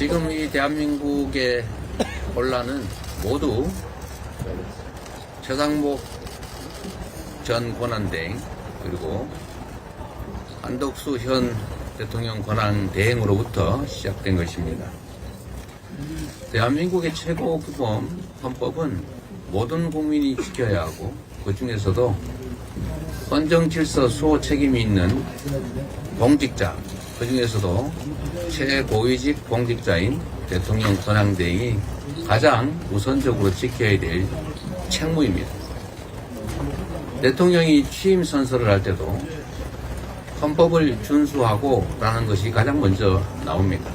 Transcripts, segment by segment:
지금 이 대한민국의 혼란은 모두 최상목 전 권한대행 그리고 한덕수 현 대통령 권한대행으로부터 시작된 것입니다. 대한민국의 최고 규범 헌법은 모든 국민이 지켜야 하고 그 중에서도 헌정 질서 수호 책임이 있는 공직자, 그 중에서도 최고위직 공직자인 대통령 권한대행이 가장 우선적으로 지켜야 될 책무입니다. 대통령이 취임 선서를 할 때도 헌법을 준수하고 라는 것이 가장 먼저 나옵니다.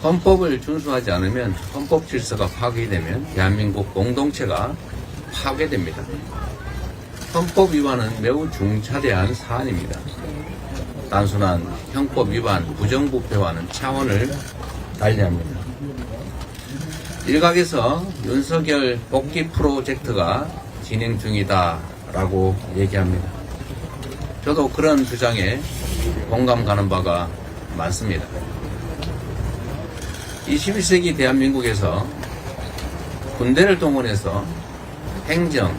헌법을 준수하지 않으면 헌법 질서가 파괴되면 대한민국 공동체가 파괴됩니다. 헌법 위반은 매우 중차대한 사안입니다. 단순한 형법 위반, 부정부패와는 차원을 달리합니다. 일각에서 윤석열 복귀 프로젝트가 진행 중이다라고 얘기합니다. 저도 그런 주장에 공감 가는 바가 많습니다. 21세기 대한민국에서 군대를 동원해서 행정,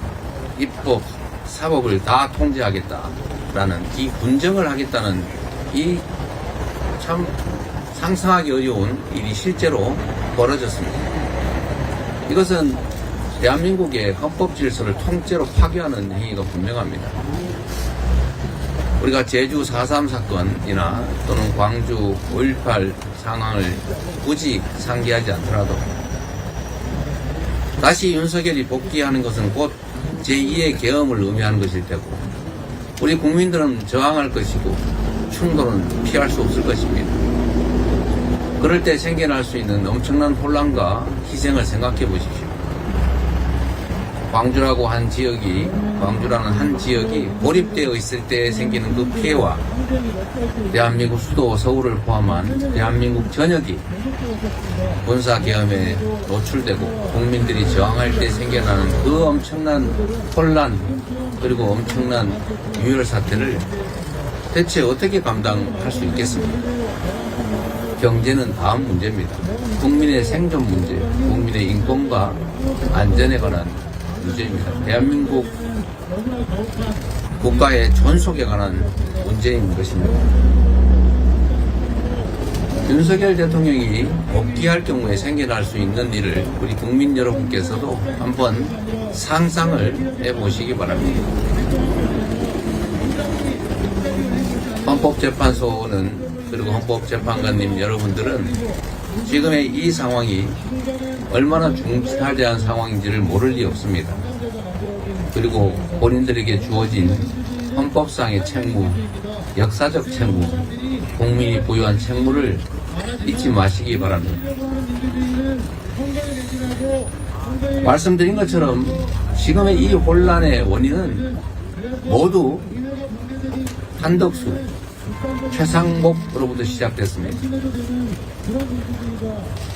입법, 사법을 다 통제하겠다라는 이 군정을 하겠다는 이 참 상상하기 어려운 일이 실제로 벌어졌습니다. 이것은 대한민국의 헌법 질서를 통째로 파괴하는 행위가 분명합니다. 우리가 제주 4.3 사건이나 또는 광주 5.18 상황을 굳이 상기하지 않더라도 다시 윤석열이 복귀하는 것은 곧 제2의 계엄을 의미하는 것일 테고 우리 국민들은 저항할 것이고 충돌은 피할 수 없을 것입니다. 그럴 때 생겨날 수 있는 엄청난 혼란과 희생을 생각해 보십시오. 광주라는 한 지역이 고립되어 있을 때 생기는 그 피해와 대한민국 수도 서울을 포함한 대한민국 전역이 군사계엄에 노출되고 국민들이 저항할 때 생겨나는 그 엄청난 혼란 그리고 엄청난 유혈 사태를 대체 어떻게 감당할 수 있겠습니까? 경제는 다음 문제입니다. 국민의 생존 문제, 국민의 인권과 안전에 관한 문제입니다. 대한민국 국가의 존속에 관한 문제인 것입니다. 윤석열 대통령이 복귀할 경우에 생겨날 수 있는 일을 우리 국민 여러분께서도 한번 상상을 해보시기 바랍니다. 헌법재판소는 그리고 헌법재판관님 여러분들은 지금의 이 상황이 얼마나 중차대한 상황인지를 모를 리 없습니다. 그리고 본인들에게 주어진 헌법상의 책무, 역사적 책무, 국민이 부여한 책무를 잊지 마시기 바랍니다. 말씀드린 것처럼 지금의 이 혼란의 원인은 모두 한덕수, 최상목으로부터 시작됐습니다.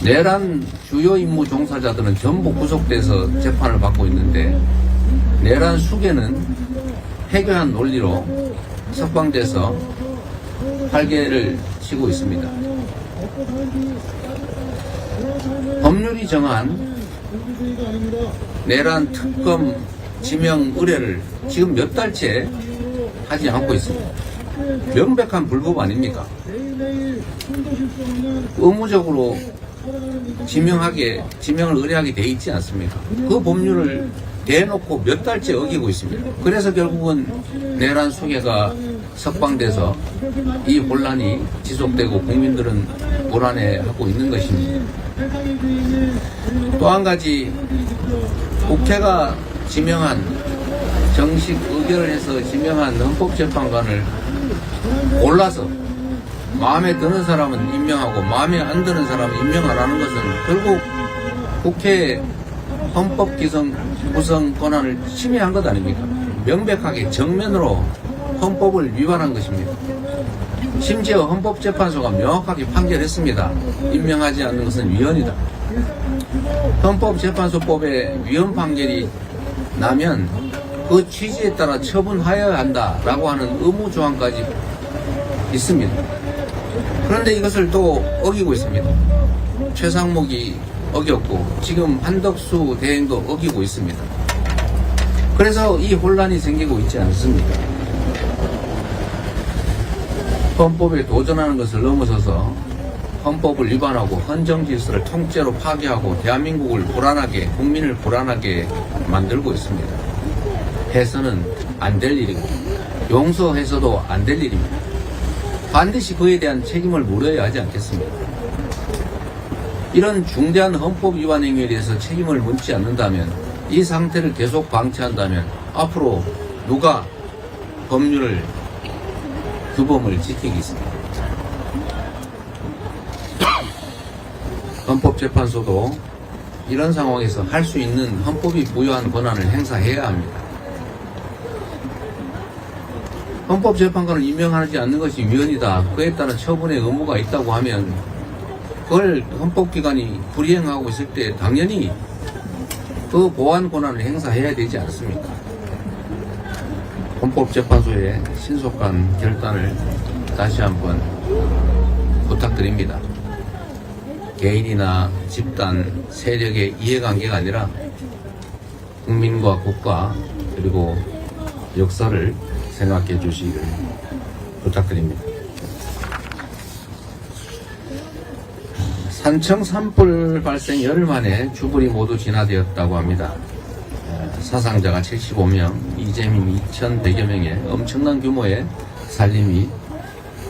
내란 주요 임무 종사자들은 전부 구속돼서 재판을 받고 있는데 내란 수괴는 해교한 논리로 석방돼서 활개를 치고 있습니다. 법률이 정한 내란 특검 지명 의뢰를 지금 몇 달째 하지 않고 있습니다. 명백한 불법 아닙니까? 의무적으로 지명을 의뢰하게 돼 있지 않습니까? 그 법률을 대놓고 몇 달째 어기고 있습니다. 그래서 결국은 내란 수괴가 석방돼서 이 혼란이 지속되고 국민들은 불안해하고 있는 것입니다. 또 한 가지 국회가 지명한 정식 의결을 해서 지명한 헌법재판관을 골라서 마음에 드는 사람은 임명하고 마음에 안 드는 사람은 임명 안 하는 것은 결국 국회의 헌법 구성 권한을 침해한 것 아닙니까? 명백하게 정면으로 헌법을 위반한 것입니다. 심지어 헌법재판소가 명확하게 판결했습니다. 임명하지 않는 것은 위헌이다. 헌법재판소법에 위헌 판결이 나면 그 취지에 따라 처분하여야 한다라고 하는 의무조항까지 있습니다. 그런데 이것을 또 어기고 있습니다. 최상목이 어겼고 지금 한덕수 대행도 어기고 있습니다. 그래서 이 혼란이 생기고 있지 않습니까? 헌법에 도전하는 것을 넘어서서 헌법을 위반하고 헌정 질서를 통째로 파괴하고 대한민국을 불안하게, 국민을 불안하게 만들고 있습니다. 해서는 안 될 일이고 용서해서도 안 될 일입니다. 반드시 그에 대한 책임을 물어야 하지 않겠습니까? 이런 중대한 헌법 위반 행위에 대해서 책임을 묻지 않는다면, 이 상태를 계속 방치한다면 앞으로 누가 법률을, 규범을 지키겠습니까? 헌법재판소도 이런 상황에서 할 수 있는 헌법이 부여한 권한을 행사해야 합니다. 헌법재판관을 임명하지 않는 것이 위헌이다, 그에 따른 처분의 의무가 있다고 하면 그걸 헌법기관이 불이행하고 있을 때 당연히 그 보완 권한을 행사해야 되지 않습니까? 헌법재판소의 신속한 결단을 다시 한번 부탁드립니다. 개인이나 집단, 세력의 이해관계가 아니라 국민과 국가 그리고 역사를 생각해 주시기를 부탁드립니다. 산청 산불 발생 열흘 만에 주불이 모두 진화되었다고 합니다. 사상자가 75명, 이재민 2,100여 명의 엄청난 규모의 살림이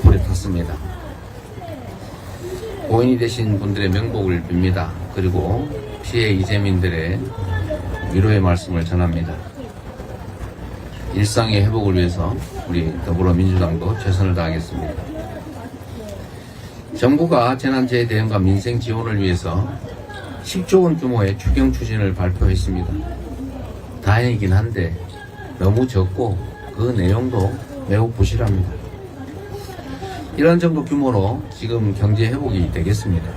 불에 탔습니다. 고인이 되신 분들의 명복을 빕니다. 그리고 피해 이재민들의 위로의 말씀을 전합니다. 일상의 회복을 위해서 우리 더불어민주당도 최선을 다하겠습니다. 정부가 재난재해 대응과 민생 지원을 위해서 10조 원 규모의 추경 추진을 발표했습니다. 다행이긴 한데 너무 적고 그 내용도 매우 부실합니다. 이런 정도 규모로 지금 경제 회복이 되겠습니다.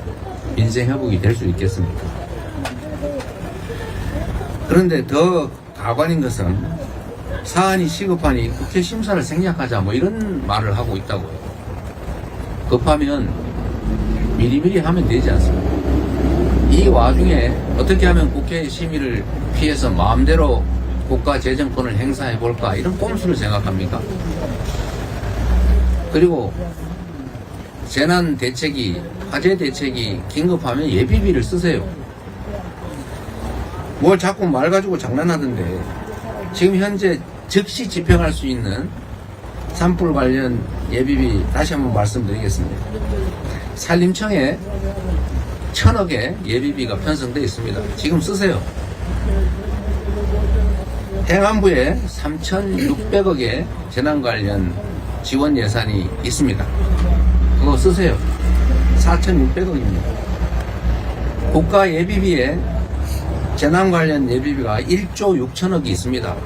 민생 회복이 될 수 있겠습니까? 그런데 더 가관인 것은 사안이 시급하니 국회 심사를 생략하자 뭐 이런 말을 하고 있다고요. 급하면 미리미리 하면 되지 않습니까? 이 와중에 어떻게 하면 국회 심의를 피해서 마음대로 국가 재정권을 행사해 볼까, 이런 꼼수를 생각합니까? 그리고 재난 대책이, 화재 대책이 긴급하면 예비비를 쓰세요. 뭘 자꾸 말 가지고 장난하던데, 지금 현재 즉시 집행할 수 있는 산불 관련 예비비 다시 한번 말씀드리겠습니다. 산림청에 1,000억의 예비비가 편성되어 있습니다. 지금 쓰세요. 행안부에 3,600억의 재난 관련 지원 예산이 있습니다. 그거 쓰세요. 4,600억입니다. 국가 예비비에 재난 관련 예비비가 1조 6천억이 있습니다.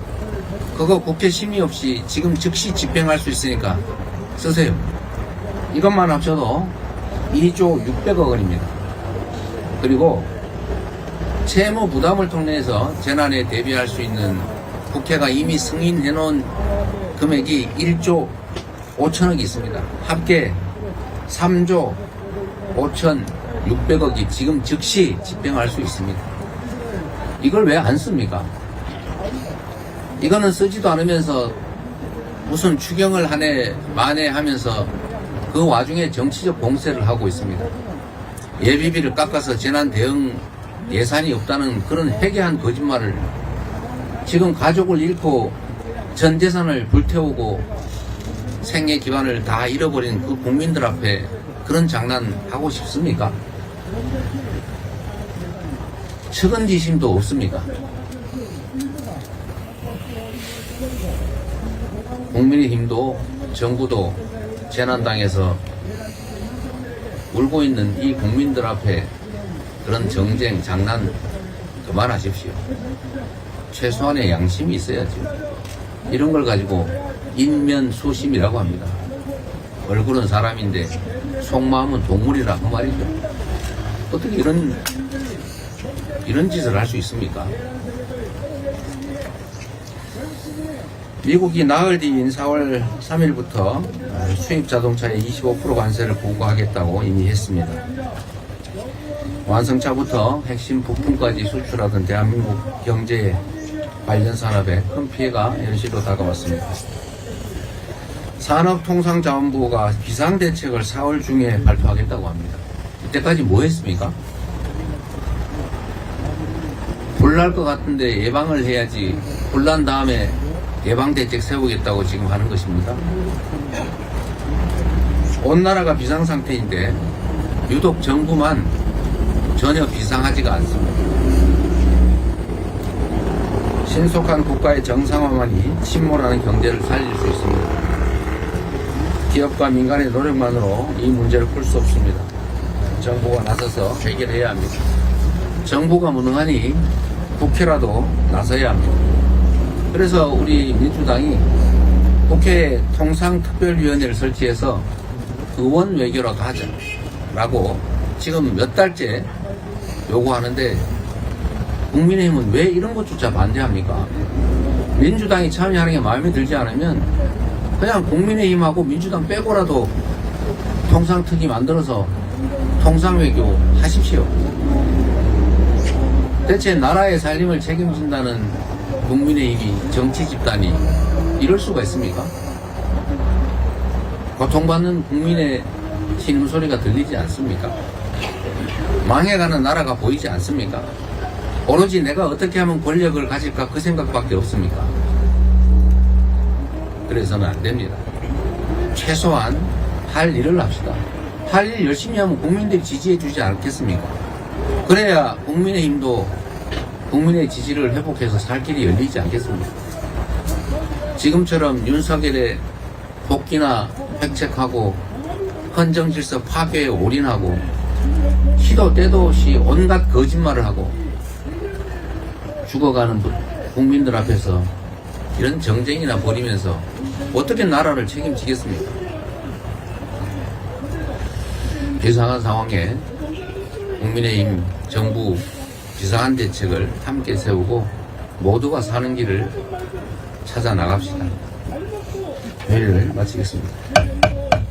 그거 국회 심의 없이 지금 즉시 집행할 수 있으니까 쓰세요. 이것만 합쳐도 2조 600억 원입니다. 그리고 채무 부담을 통해서 재난에 대비할 수 있는 국회가 이미 승인해 놓은 금액이 1조 5천억이 있습니다. 합계 3조 5,600억이 지금 즉시 집행할 수 있습니다. 이걸 왜 안 씁니까? 이거는 쓰지도 않으면서 무슨 추경을 한 해 만에 하면서 그 와중에 정치적 공세를 하고 있습니다. 예비비를 깎아서 재난 대응 예산이 없다는 그런 회개한 거짓말을, 지금 가족을 잃고 전 재산을 불태우고 생애 기반을 다 잃어버린 그 국민들 앞에 그런 장난 하고 싶습니까? 측은지심도 없습니까? 국민의힘도 정부도 재난당해서 울고 있는 이 국민들 앞에 그런 정쟁, 장난 그만하십시오. 최소한의 양심이 있어야죠. 이런 걸 가지고 인면수심이라고 합니다. 얼굴은 사람인데 속마음은 동물이라 그 말이죠. 어떻게 이런 짓을 할 수 있습니까? 미국이 나흘 뒤인 4월 3일부터 수입 자동차에 25% 관세를 부과하겠다고 이미 했습니다. 완성차부터 핵심 부품까지 수출하던 대한민국 경제에 관련 산업에 큰 피해가 현실로 다가왔습니다. 산업통상자원부가 비상대책을 4월 중에 발표하겠다고 합니다. 이때까지 뭐 했습니까? 불날 것 같은데 예방을 해야지, 불난 다음에 예방대책 세우겠다고 지금 하는 것입니다. 온 나라가 비상상태인데 유독 정부만 전혀 비상하지가 않습니다. 신속한 국가의 정상화만이 침몰하는 경제를 살릴 수 있습니다. 기업과 민간의 노력만으로 이 문제를 풀 수 없습니다. 정부가 나서서 해결해야 합니다. 정부가 무능하니 국회라도 나서야 합니다. 그래서 우리 민주당이 국회에 통상특별위원회를 설치해서 의원 외교라도 하자라고 지금 몇 달째 요구하는데 국민의힘은 왜 이런 것조차 반대합니까? 민주당이 참여하는 게 마음에 들지 않으면 그냥 국민의힘하고 민주당 빼고라도 통상특위 만들어서 통상외교 하십시오. 대체 나라의 살림을 책임진다는 국민의힘이 정치 집단이 이럴 수가 있습니까? 고통받는 국민의 신음소리가 들리지 않습니까? 망해가는 나라가 보이지 않습니까? 오로지 내가 어떻게 하면 권력을 가질까 그 생각밖에 없습니까? 그래서는 안 됩니다. 최소한 할 일을 합시다. 할 일 열심히 하면 국민들이 지지해 주지 않겠습니까? 그래야 국민의힘도 국민의 지지를 회복해서 살 길이 열리지 않겠습니까? 지금처럼 윤석열의 복귀나 획책하고 헌정질서 파괴에 올인하고 시도 때도 없이 온갖 거짓말을 하고 죽어가는 국민들 앞에서 이런 정쟁이나 벌이면서 어떻게 나라를 책임지겠습니까? 비상한 상황에 국민의힘 정부 비상한 대책을 함께 세우고 모두가 사는 길을 찾아 나갑시다. 회의를 마치겠습니다.